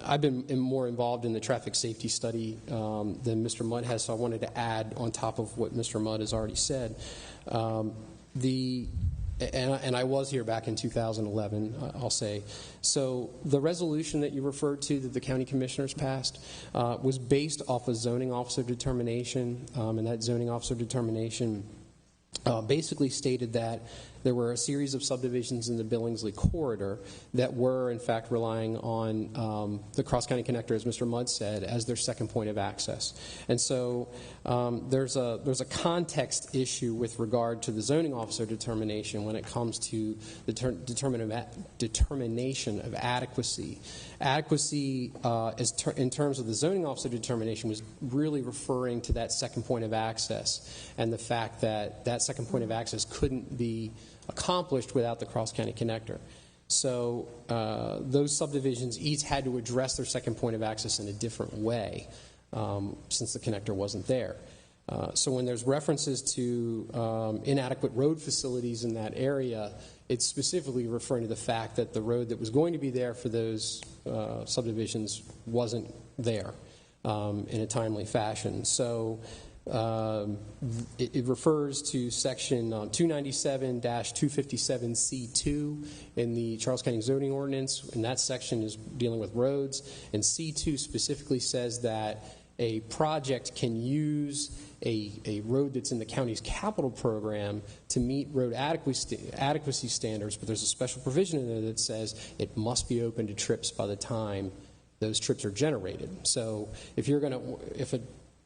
I've been more involved in the traffic safety study than Mr. Mudd has, so I wanted to add on top of what Mr. Mudd has already said. And I was here back in 2011, I'll say. So the resolution that you referred to that the county commissioners passed was based off a zoning officer determination, and that zoning officer determination basically stated that there were a series of subdivisions in the Billingsley corridor that were, in fact, relying on the cross-county connector, as Mr. Mudd said, as their second point of access. And so there's a context issue with regard to the zoning officer determination when it comes to the determination of adequacy. Adequacy, in terms of the zoning officer determination, was really referring to that second point of access and the fact that that second point of access couldn't be accomplished without the cross-county connector. So those subdivisions each had to address their second point of access in a different way since the connector wasn't there. So when there's references to inadequate road facilities in that area, it's specifically referring to the fact that the road that was going to be there for those subdivisions wasn't there in a timely fashion. So it refers to section 297-257C2 in the Charles County zoning ordinance, and that section is dealing with roads. And C2 specifically says that a project can use a road that's in the county's capital program to meet road adequacy standards, but there's a special provision in there that says it must be open to trips by the time those trips are generated. So if a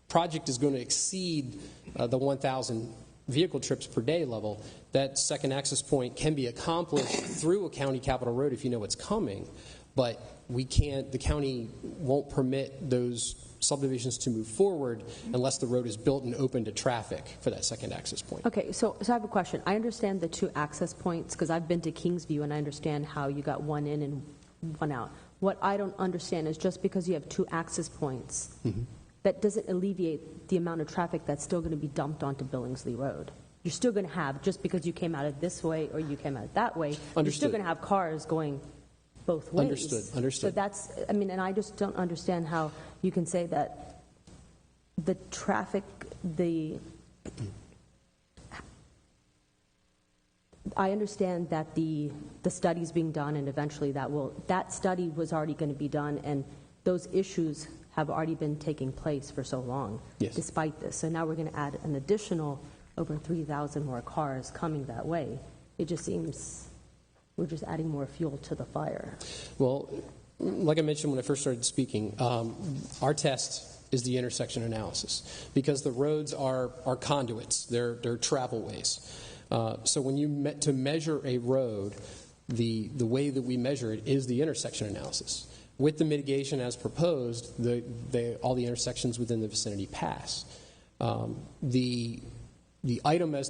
project is going to exceed the 1,000 vehicle trips per day level, that second access point can be accomplished through a county capital road if you know it's coming, but the county won't permit those subdivisions to move forward unless the road is built and open to traffic for that second access point. Okay, so I have a question. I understand the two access points because I've been to Kingsview and I understand how you got one in and one out. What I don't understand is just because you have two access points, that doesn't alleviate the amount of traffic that's still going to be dumped onto Billingsley Road. You're still going to have, just because you came out of this way or you came out that way, you're still going to have cars going both ways. Understood. So that's, and I just don't understand how you can say that the traffic, I understand that the study's being done and eventually that study was already going to be done and those issues have already been taking place for so long, despite this. So now we're going to add an additional over 3,000 more cars coming that way. It just seems we're just adding more fuel to the fire. Well, like I mentioned when I first started speaking, our test is the intersection analysis because the roads are conduits. They're travelways. So when you to measure a road, the way that we measure it is the intersection analysis. With the mitigation as proposed, all the intersections within the vicinity pass. The item as to